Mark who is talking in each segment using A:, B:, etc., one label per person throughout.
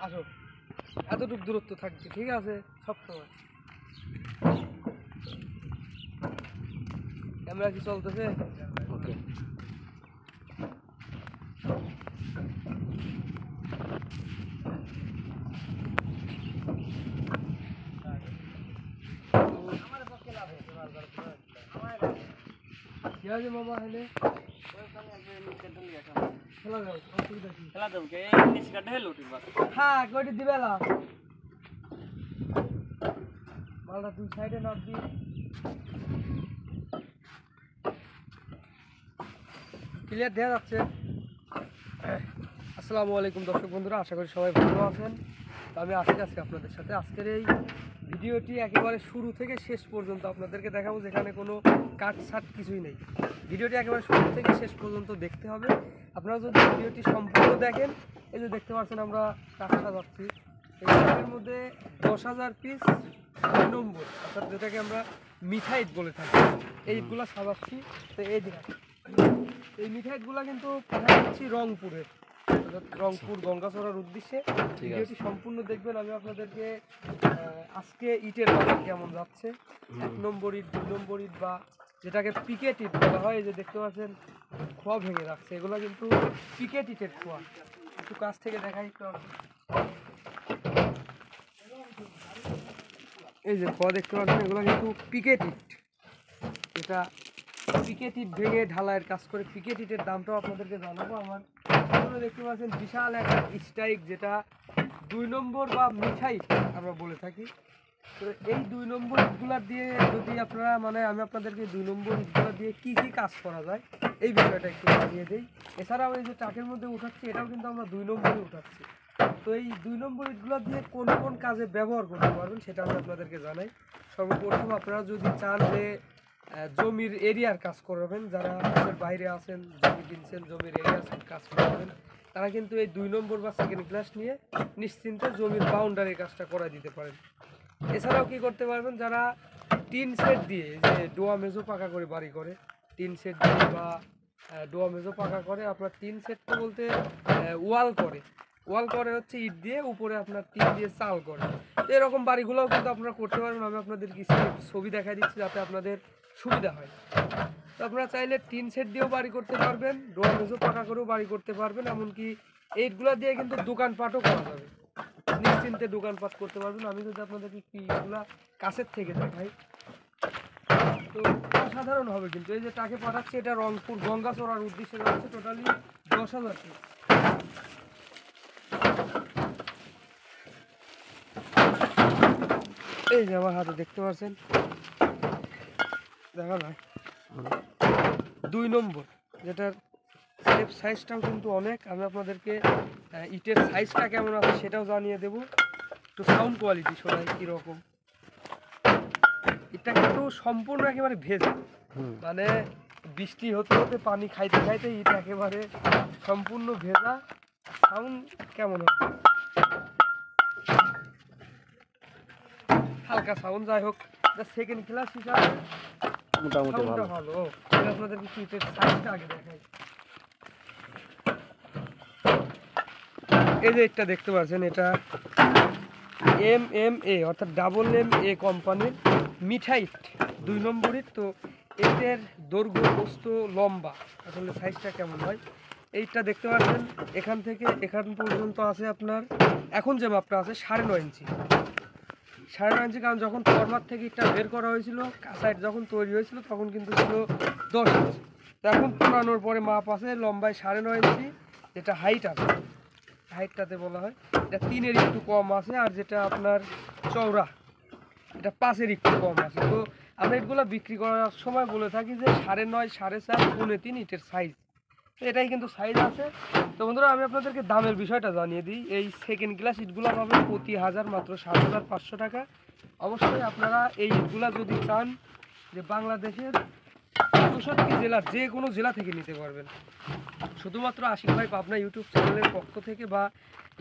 A: আসো, এতটুকু দূরত্ব থাকবে, ঠিক আছে? সবসময় ক্যামেরা কি চলতেছে?
B: ওকে।
A: কি আছে মামা হেলে খেলা যাও, অসুবিধা কি? হ্যাঁ, কয়টি দিবে না মালটা দুই সাইডে নামবি। ক্লিয়ার দেওয়া যাচ্ছে? আসসালামু আলাইকুম দর্শক বন্ধুরা, আশা করি সবাই ভালো আছেন। তো আমি আজকে আপনাদের সাথে আজকের এই ভিডিওটি একেবারে শুরু থেকে শেষ পর্যন্ত আপনাদেরকে দেখাবো, যেখানে কোনো কাট ছাট কিছুই নেই। ভিডিওটি একেবারে শুরু থেকে শেষ পর্যন্ত দেখতে হবে। আপনারা যদি ভিডিওটি সম্পূর্ণ দেখেন, এই যে দেখতে পাচ্ছেন আমরা কাঠ সাজাচ্ছি, এই কাঠের মধ্যে 10,000 পিস 2 নম্বর, অর্থাৎ যেটাকে আমরা মিঠাইট বলে থাকি, এই ইটগুলো সাজাচ্ছি। তো এই দিকে এই মিঠাইটগুলো কিন্তু পাঠাই দিচ্ছি রংপুরে, রংপুর গঙ্গাচড়ার উদ্দেশ্যে। ভিডিওটি সম্পূর্ণ দেখবেন। আমি আপনাদেরকে আজকে ইটের বাজার কেমন যাচ্ছে, 1 নম্বর ইট, 2 নম্বর ইট বা যেটাকে পিকেট ইট বলা হয়, এই যে দেখতে পাচ্ছেন খোয়া ভেঙে রাখছে, এগুলো কিন্তু পিকেট ইটের খোয়া। একটু কাছ থেকে দেখাই একটু। এই যে খোয়া দেখতে পাচ্ছেন, এগুলো কিন্তু পিকেট ইট। এটা পিকেট ইট ভেঙে ঢালাইয়ের কাজ করে। পিকেট ইটের দামটাও আপনাদেরকে জানাবো। আমার দেখতে পাচ্ছেন বিশাল একটা স্ট্রাইক, যেটা 2 নম্বর বা মিঠাই আমরা বলে থাকি। তো এই 2 নম্বর ইটগুলা দিয়ে যদি আপনারা আমি আপনাদেরকে 2 নম্বর ইটগুলা দিয়ে কি কি কাজ করা যায় এই বিষয়টা একটু জানিয়ে দিই। এছাড়াও এই যে টাকের মধ্যে উঠাচ্ছি, এটাও কিন্তু আমরা 2 নম্বরে উঠাচ্ছি। তো এই 2 নম্বর ইটগুলা দিয়ে কোন কোন কাজে ব্যবহার করতে পারবেন সেটা আমি আপনাদেরকে জানাই। সর্বপ্রথম আপনারা যদি চান যে জমির এরিয়ার কাজ করবেন, যারা দেশের বাইরে আছেন, জমি কিনছেন, জমির এরিয়ার কাজ করবেন, তারা কিন্তু এই 2 নম্বর বা সেকেন্ড ক্লাস নিয়ে নিশ্চিন্তে জমির বাউন্ডারি কাজটা করা দিতে পারেন। এছাড়াও কি করতে পারবেন, যারা টিন সেট দিয়ে যে ডোয়া মেজো পাকা করে বাড়ি করে, টিন সেট দিয়ে বা ডোয়া মেজো পাকা করে, আপনার টিন সেট বলতে ওয়াল করে হচ্ছে ইট দিয়ে, উপরে আপনার টিন দিয়ে চাল করে। তো এরকম বাড়িগুলোও কিন্তু আপনারা করতে পারবেন। আমি আপনাদের কিছু ছবি দেখা দিচ্ছি যাতে আপনাদের সুবিধা হয়। তো আপনারা চাইলে টিন সেট দিয়েও বাড়ি করতে পারবেন, ডোয়া মেজো পাকা করেও বাড়ি করতে পারবেন, এমনকি এইগুলো দিয়ে কিন্তু দোকানপাটও করা যাবে, নিশ্চিন্তে দোকানপাট করতে পারবেন। আমি যদি আপনাদেরকে এগুলা কাছের থেকে দেখাই, তো অসাধারণ হবে। কিন্তু এই যে টাকে পাঠাচ্ছে, এটা রংপুর গঙ্গাচড়ার উদ্দেশ্যে যাচ্ছে, টোটালি 10,000 পিস। এই যে আমার হাতে দেখতে পাচ্ছেন, দেখা যায় 2 নম্বর, যেটার স্টেপ সাইজটাও কিন্তু অনেক। আমি আপনাদেরকে ইটের সাইজটা কেমন আছে সেটাও জানিয়ে দেবো। একটু সাউন্ড কোয়ালিটি শোনাই কীরকম। এটা কিন্তু সম্পূর্ণ একেবারে ভেজা, মানে বৃষ্টি হতে হতে পানি খাইতে খাইতে ইট একেবারে সম্পূর্ণ ভেজা। সাউন্ড কেমন হবে? হালকা সাউন্ড। যাই হোক, সেকেন্ড ক্লাস হিসাবে মোটামুটি ভালো। আপনাদের ইটের সাইজটা আগে দেখাই। এই যে এটা দেখতে পাচ্ছেন, এটা MMA অর্থাৎ AA কোম্পানির মিঠাইট 2 নম্বর ইট। তো এটার দৈর্ঘ্য, প্রস্থ, লম্বা আসলে সাইজটা কেমন হয় এইটা দেখতে পাচ্ছেন। এখান থেকে এখান পর্যন্ত আছে আপনার, এখন যে মাপটা আছে 9.5 ইঞ্চি। 9.5 ইঞ্চি, কারণ যখন ফরমার থেকে ইটটা বের করা হয়েছিল, কাঁচাইট যখন তৈরি হয়েছিল তখন কিন্তু ছিল 10 ইঞ্চি। তো এখন পুরানোর পরে মাপ আছে লম্বায় 9.5 ইঞ্চি, যেটা হাইট আছে, হাইটটাতে বলা হয় এটা 3-এর একটু কম আছে, আর যেটা আপনার চওড়া এটা 5-এর একটু কম আছে। তো আমরা এগুলো বিক্রি করার সময় বলে থাকি যে 9.5, 4.5, 3.5 ইটের সাইজ, এটাই কিন্তু সাইজ আছে। তো বন্ধুরা, আমি আপনাদেরকে দামের বিষয়টা জানিয়ে দিই। এই সেকেন্ড ক্লাস ইটগুলো পাবেন প্রতি হাজার মাত্র 7,500 টাকা। অবশ্যই আপনারা এই ইটগুলা যদি চান, যে বাংলাদেশের 64 জেলার যে কোনো জেলা থেকে নিতে পারবেন। শুধুমাত্র আশিক ভাই পাবনা ইউটিউব চ্যানেলের পক্ষ থেকে বা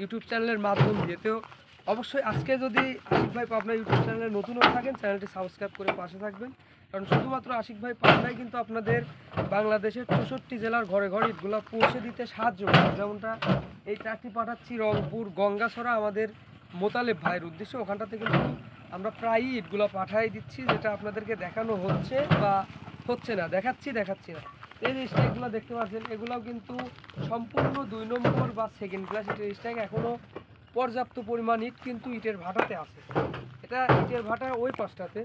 A: ইউটিউব চ্যানেলের মাধ্যম দিয়েতেও অবশ্যই আজকে যদি আশিক ভাই পাবনা ইউটিউব চ্যানেলে নতুন হয়ে থাকেন, চ্যানেলটি সাবস্ক্রাইব করে পাশে থাকবেন। কারণ শুধুমাত্র আশিক ভাই পাবনাই কিন্তু আপনাদের বাংলাদেশের 64 জেলার ঘরে ঘরে ইটগুলা পৌঁছে দিতে সাহায্য করে। যেমনটা এই ট্রাকটি পাঠাচ্ছি রংপুর গঙ্গাছড়া আমাদের মোতালেব ভাইয়ের উদ্দেশ্যে, ওখানটাতে কিন্তু আমরা প্রায়ই ইটগুলা পাঠাই দিচ্ছি, যেটা আপনাদেরকে দেখানো হচ্ছে বা হচ্ছে না, দেখাচ্ছি না। এই যে স্ট্রাইকগুলো দেখতে পাচ্ছেন, এগুলাও কিন্তু সম্পূর্ণ 2 নম্বর বা সেকেন্ড ক্লাস ইটের স্ট্রাইক। এখনও পর্যাপ্ত পরিমাণ ইট কিন্তু ইটের ভাটাতে আছে। এটা ইটের ভাটা ওই পাশটাতে,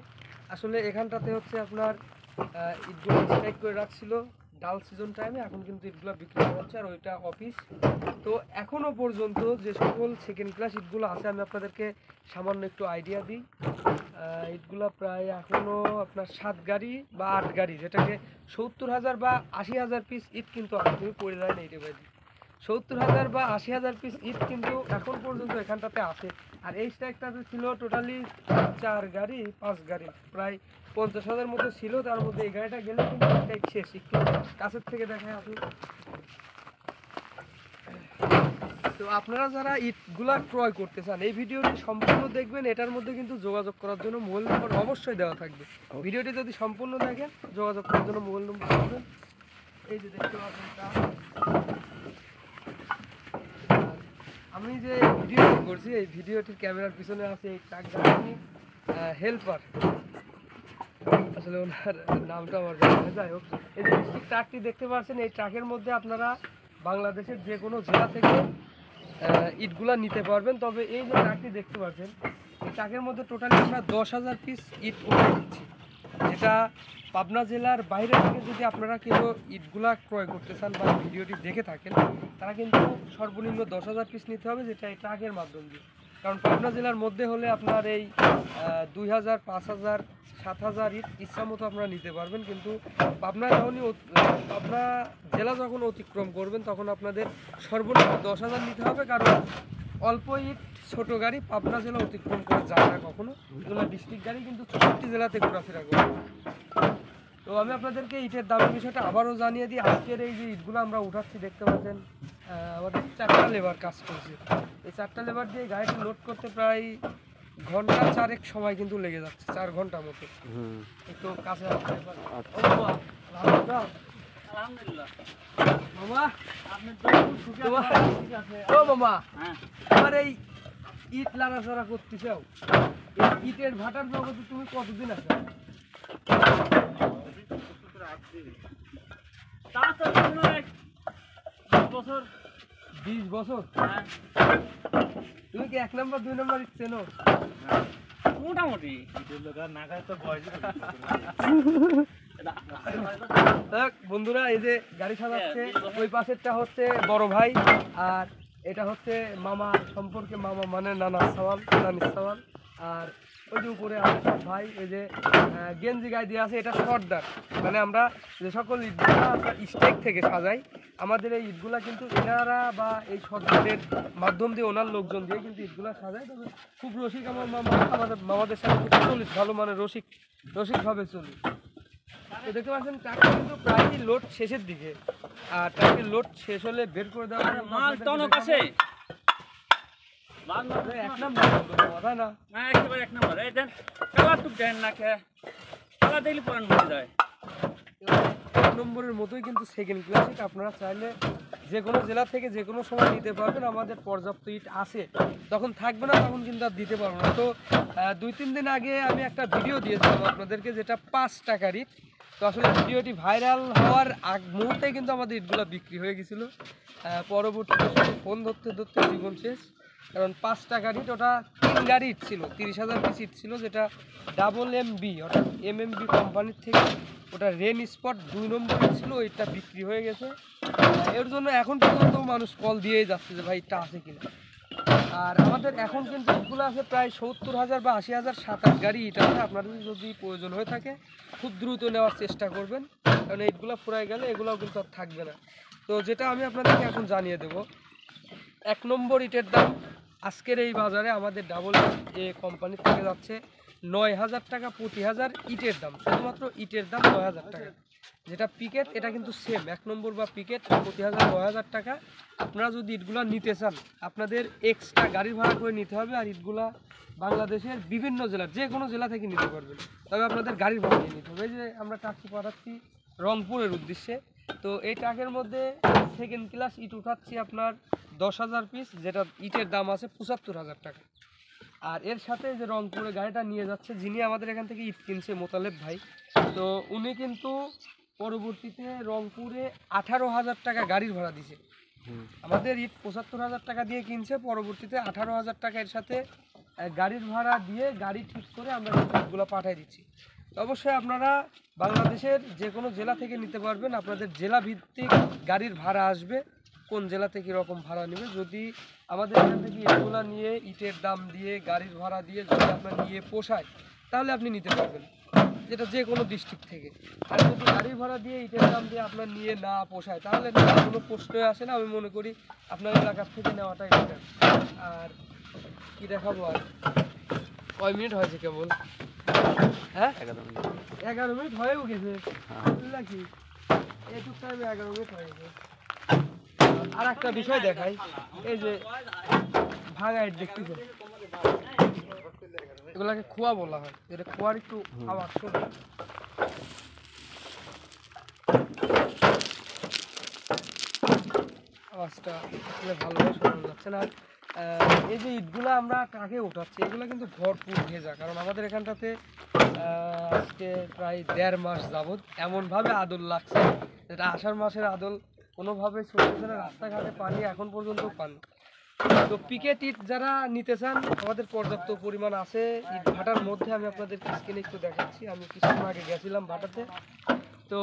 A: আসলে এখানটাতে হচ্ছে আপনার ইটগুলো স্ট্রাইক করে রাখছিল ডাল সিজন টাইমে, এখন কিন্তু ইটগুলো বিক্রি করা হচ্ছে। আর ওইটা অফিস। তো এখনও পর্যন্ত যে সকল সেকেন্ড ক্লাস ইটগুলো আছে আমি আপনাদেরকে সামান্য একটু আইডিয়া দিই। ইটগুলো প্রায় এখনও আপনার 7 গাড়ি বা 8 গাড়ি, যেটাকে 70,000 বা 80,000 পিস ইট কিন্তু একদমই পড়ে যায় না ইটে বাইরে। 70,000 বা 80,000 পিস ইট কিন্তু এখন পর্যন্ত এখানটাতে আছে। আর এই স্ট্রাইকটাতে ছিল টোটালি 4 গাড়ি 5 গাড়ি, প্রায় 50,000 মতো ছিল। তার মধ্যে এই গাড়িটা গেলে কিন্তু স্ট্রাইক শেষ। একটু কাছের থেকে দেখায় আপনি। তো আপনারা যারা ইটগুলা ক্রয় করতে চান এই ভিডিওটি সম্পূর্ণ দেখবেন। এটার মধ্যে কিন্তু যোগাযোগ করার জন্য মোবাইল নম্বর অবশ্যই দেওয়া থাকবে। ভিডিওটি যদি সম্পূর্ণ দেখেন যোগাযোগ করার জন্য মোবাইল নম্বর পাবেন। এই যে দেখতে পাচ্ছেন আমি যে ভিডিওটি করছি, এই ভিডিওটির ক্যামেরার পিছনে আছে এই ট্রাক গাড়ি হেল্পার, আসলে ওনার নামটা আমার জানা নেই। যাই হোক, এই যে ট্রাকটি দেখতে পাচ্ছেন, এই ট্রাকের মধ্যে আপনারা বাংলাদেশের যে কোনো জেলা থেকে ইটগুলা নিতে পারবেন। তবে এই যে ট্রাকটি দেখতে পাচ্ছেন, এই ট্রাকের মধ্যে টোটালি আমরা 10,000 পিস ইট উঠে দিচ্ছি, যেটা পাবনা জেলার বাইরে থেকে যদি আপনারা কেউ ইটগুলা ক্রয় করতে চান বা ভিডিওটি দেখে থাকেন, তারা কিন্তু সর্বনিম্ন 10,000 পিস নিতে হবে, যেটা এই ট্রাকের মাধ্যম দিয়ে। কারণ পাবনা জেলার মধ্যে হলে আপনার এই 2,000, 5,000, 7,000 ইট ইচ্ছা মতো আপনারা নিতে পারবেন। কিন্তু পাবনা জেলা যখন অতিক্রম করবেন তখন আপনাদের সর্বনিম্ন 10,000 নিতে হবে। কারণ অল্প ইট ছোট গাড়ি পাবনা জেলা অতিক্রম করা যায় না কখনো। এগুলো ডিস্ট্রিক্ট গাড়ি কিন্তু 64 জেলাতে ঘোরাফেরা করে। তো আমি আপনাদেরকে ইটের দামের বিষয়টা আবারও জানিয়ে দিই। আজকের এই যে ইটগুলো আমরা উঠাচ্ছি দেখতে পাচ্ছেন, আমাদের 4টা লেবার কাজ করছে। এই 4টা লেবার দিয়ে গাড়িটি লোড করতে প্রায় ঘন্টা 4 সময় কিন্তু লেগে যাচ্ছে, 4 ঘন্টা মতো। একটু কাছে আমার এই ইট লাড়াচাড়া করতে চাও, ইটের ভাটার জগতে তুমি কতদিন আছো? 20 বছর। তুমি কি 1 নম্বর 2 নম্বর ইট চেনো?
B: মোটামুটি
A: বন্ধুরা, এই যে গাড়ি সাজাচ্ছে, ওই পাশেরটা হচ্ছে বড় ভাই, আর এটা হচ্ছে মামা সম্পর্কে, মামা মানে নানির সাওয়াল। আর ওই যে উপরে আমার ভাই, এই যে গেঞ্জি গায়ে দিয়ে আছে, এটা সর্দার। মানে আমরা যে সকল ইটগুলা স্টেক থেকে সাজাই, আমাদের এই ইটগুলা কিন্তু এনারা বা এই সর্দারের মাধ্যম দিয়ে, ওনার লোকজন দিয়ে কিন্তু ইটগুলা সাজায়। তবে খুব রসিক আমার মামা, আমাদের মামাদের সাথে খুব চলিস ভালো, মানে রসিকভাবে চলি। তো দেখতে পাচ্ছেন ট্রাকটা কিন্তু প্রায়ই লোড শেষের দিকে, আর ট্রাকের লোড শেষ হলে বের করে দেওয়া
B: মাল টনক আছে।
A: এক নম্বর তাই না?
B: একেবারে 1 নম্বর। এই দেন কালার টুক দেন না, কালার দেখলে পরান মরে যায়।
A: 1 নম্বরের মতোই কিন্তু সেকেন্ড ক্লাসিক। আপনারা চাইলে যে কোনো জেলা থেকে যে কোনো সময় নিতে পারবেন। আমাদের পর্যাপ্ত ইট আছে, যখন থাকবে না তখন কিন্তু আর দিতে পারবো না। তো 2-3 দিন আগে আমি একটা ভিডিও দিয়েছিলাম আপনাদেরকে, যেটা 5 টাকার ইট। তো আসলে ভিডিওটি ভাইরাল হওয়ার আগ মুহূর্তে কিন্তু আমাদের ইটগুলো বিক্রি হয়ে গেছিলো। পরবর্তীতে ফোন ধরতে জীবন শেষ। কারণ 5 টাকার ইট, ওটা 3 গাড়ি ইট ছিল, 30,000 পিস ইট ছিল, যেটা MMB অর্থাৎ MMB কোম্পানির থেকে ওটা রেন স্পট 2 নম্বর ইট ছিল, ওইটা বিক্রি হয়ে গেছে। এর জন্য এখন পর্যন্ত মানুষ কল দিয়েই যাচ্ছে যে ভাই ইটটা আছে কিনা। আর আমাদের এখন কিন্তু ইটগুলো আছে প্রায় 70,000 বা 80,000 7-8 গাড়ি ইট আছে। আপনাদের যদি প্রয়োজন হয়ে থাকে খুব দ্রুত নেওয়ার চেষ্টা করবেন, কারণ ইটগুলো ফুরাই গেলে এগুলোও কিন্তু আর থাকবে না। তো যেটা আমি আপনাদেরকে এখন জানিয়ে দেবো, 1 নম্বর ইটের দাম আজকের এই বাজারে আমাদের ডাবল এ কোম্পানি থেকে যাচ্ছে 9,000 টাকা প্রতি হাজার ইটের দাম। শুধুমাত্র ইটের দাম 9,000 টাকা। যেটা পিকেট এটা কিন্তু সেম 1 নম্বর বা পিকেট প্রতি 9,000 টাকা। আপনারা যদি ইটগুলা নিতে চান আপনাদের এক্সট্রা গাড়ি ভাড়া করে নিতে হবে, আর ইটগুলা বাংলাদেশের বিভিন্ন জেলার যে কোনো জেলা থেকে নিতে পারবেন, তবে আপনাদের গাড়ির ভাড়া নিয়ে নিতে হবে। এই যে আমরা ট্রাকটি পাঠাচ্ছি রংপুরের উদ্দেশ্যে, তো এই ট্রাকের মধ্যে সেকেন্ড ক্লাস ইট উঠাচ্ছি আপনার 10,000 পিস, যেটা ইটের দাম আছে 75,000 টাকা। আর এর সাথে যে রংপুরে গাড়িটা নিয়ে যাচ্ছে, যিনি আমাদের এখান থেকে ইট কিনছে মোতালেব ভাই, তো উনি কিন্তু পরবর্তীতে রংপুরে 18,000 টাকা গাড়ির ভাড়া দিছে। আমাদের ইট 75,000 টাকা দিয়ে কিনছে, পরবর্তীতে 18,000 টাকা এর সাথে গাড়ির ভাড়া দিয়ে গাড়ি ঠিক করে আমরা ইটগুলো পাঠিয়ে দিচ্ছি। তো অবশ্যই আপনারা বাংলাদেশের যে কোনো জেলা থেকে নিতে পারবেন, আপনাদের জেলা ভিত্তিক গাড়ির ভাড়া আসবে, কোন জেলাতে কীরকম ভাড়া নেবে। যদি আমাদের এখান থেকে ইটগুলো নিয়ে ইটের দাম দিয়ে গাড়ির ভাড়া দিয়ে যদি আপনার নিয়ে পোষায় তাহলে আপনি নিতে পারবেন, যেটা যে কোনো ডিস্ট্রিক্ট থেকে। আর যদি গাড়ির ভাড়া দিয়ে ইটের দাম দিয়ে আপনার নিয়ে না পোষায় তাহলে কোনো প্রশ্নই আসে না। আমি মনে করি আপনার এলাকার থেকে নেওয়াটাই বেটার। আর কি দেখাবো, আর কয় মিনিট হয়েছে কেবল? হ্যাঁ 11 মিনিট হয়েও গেছে নাকি? এইটুক টাইমে 11 মিনিট হয়ে গেছে। আর একটা বিষয় দেখাই, এই যে ভাঙা ইট দেখতেছেন, এগুলাকে খোয়া বলা হয়। এটা খোয়ার একটু আওয়াজ শোনো, আওয়াজটা আসলে ভালোভাবে শোনা যাচ্ছে না। এই যে ইটগুলো আমরা ট্রাকে উঠাচ্ছি এগুলো কিন্তু ভরপুর ভেজা, কারণ আমাদের এখানটাতে আজকে প্রায় 1.5 মাস যাবৎ এমনভাবে আদল লাগছে, যেটা আষাঢ় মাসের আদল কোনোভাবে চলতেছে না, রাস্তাঘাটে পানি এখন পর্যন্ত পানি। তো পিকেট ইট যারা নিতে চান আমাদের পর্যাপ্ত পরিমাণ আছে ইট ভাটার মধ্যে। আমি আপনাদের স্ক্রিনে একটু দেখাচ্ছি, আমি কিছুক্ষণ আগে গেছিলাম ভাটাতে, তো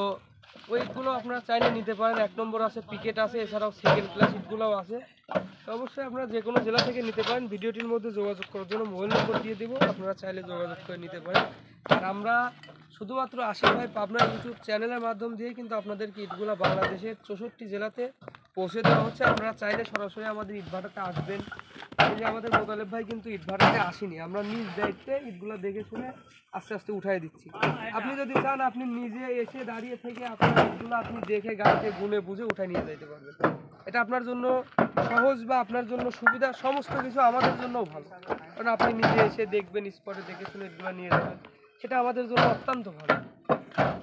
A: ওই ইটগুলো আপনারা চাইলে নিতে পারেন। 1 নম্বর আছে, পিকেট আছে, এছাড়াও সেকেন্ড ক্লাস ইটগুলোও আছে। তো অবশ্যই আপনারা যে কোনো জেলা থেকে নিতে পারেন। ভিডিওটির মধ্যে যোগাযোগ করার জন্য মোবাইল নম্বর দিয়ে দেবো, আপনারা চাইলে যোগাযোগ করে নিতে পারেন। আর আমরা শুধুমাত্র আশিক ভাই পাবনা ইউটিউব চ্যানেলের মাধ্যম দিয়ে কিন্তু আপনাদেরকে ইটগুলো বাংলাদেশের 64 জেলাতে পৌঁছে দেওয়া হচ্ছে। আপনারা চাইলে সরাসরি আমাদের ইট ভাটাতে আসবেন। এই যে আমাদের মোতালেব ভাই কিন্তু ইট ভাটাতে আসেনি, আমরা নিজ দায়িত্বে ইটগুলো দেখে শুনে আস্তে আস্তে উঠাই দিচ্ছি। আপনি যদি চান আপনি নিজে এসে দাঁড়িয়ে থেকে আপনার ইটগুলো আপনি দেখে গাড়িতে গুনে বুঝে উঠাই নিয়ে যেতে পারবেন। এটা আপনার জন্য সহজ বা আপনার জন্য সুবিধা, সমস্ত কিছু আমাদের জন্যও ভালো, কারণ আপনি নিজে এসে দেখবেন, স্পটে দেখে শুনে ইটগুলো নিয়ে যাবেন, সেটা আমাদের জন্য অত্যন্ত ভালো।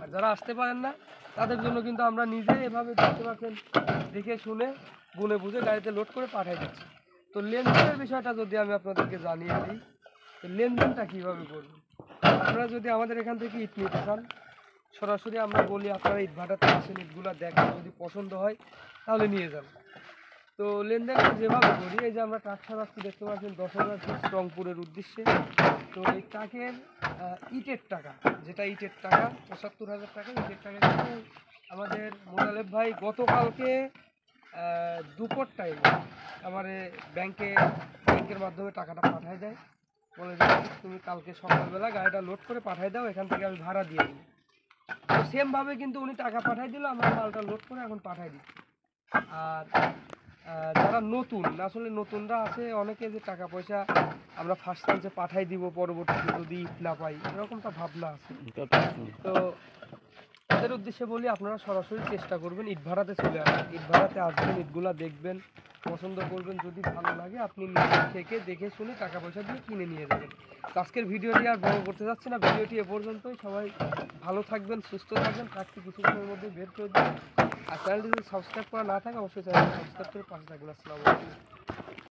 A: আর যারা আসতে পারেন না তাদের জন্য কিন্তু আমরা নিজে এভাবে দেখতে পাচ্ছেন দেখে শুনে গুনে বুঝে গাড়িতে লোড করে পাঠিয়ে দিচ্ছি। তো লেনদেনের বিষয়টা যদি আমি আপনাদেরকে জানিয়ে দিই, তো লেনদেনটা কীভাবে করবেন, আপনারা যদি আমাদের এখান থেকে ইট নিতে চান সরাসরি আমরা বলি আপনারা ইট ভাটাতে আসেন, ইটগুলো দেখেন, যদি পছন্দ হয় তাহলে নিয়ে যান। তো লেনদেনটা যেভাবে করি, এই যে আমরা ট্রাক সাজাচ্ছি দেখতে পাচ্ছেন 10,000 পিস রংপুরের উদ্দেশ্যে। তো এই ট্রাকের ইটের টাকা, যেটা ইটের টাকা 75,000 টাকা, ইটের টাকা কিন্তু আমাদের মোতালেব ভাই গতকালকে দুপুর টাইমে আমার ব্যাংকের মাধ্যমে টাকাটা পাঠায় দেয়, বলে যে তুমি কালকে সকালবেলা গাড়িটা লোড করে পাঠায় দাও, এখান থেকে আমি ভাড়া দিয়ে দিই। তো সেমভাবে কিন্তু উনি টাকা পাঠাই দিল, আমরা মালটা লোড করে এখন পাঠাই দিই। আর যারা নতুন, আসলে নতুনরা আছে অনেকে যে টাকা পয়সা আমরা ফার্স্ট চান্সে পাঠাই দিব, পরবর্তীতে যদি ইট না পাই এরকমটা ভাবনা আছে। তো তাদের উদ্দেশ্যে বলি আপনারা সরাসরি চেষ্টা করবেন ইট ভাড়াতে চলে আসবেন, ইট ভাড়াতে আসবেন, ইটগুলা দেখবেন, পছন্দ করবেন, যদি ভালো লাগে আপনি নিজে থেকে দেখে শুনে টাকা পয়সা দিয়ে কিনে নিয়ে যাবেন। তো আজকের ভিডিওটি আর বড় করতে যাচ্ছি না, ভিডিওটি এ পর্যন্তই। সবাই ভালো থাকবেন, সুস্থ থাকবেন, ট্রাকটি কিছুক্ষণের মধ্যে বের করে দেবেন। আর চ্যানেলটি যদি সাবস্ক্রাইব করা না থাকে অবশ্যই চ্যানেলটি সাবস্ক্রাইব করে পাশে থাকবেন। আসসালামু আলাইকুম।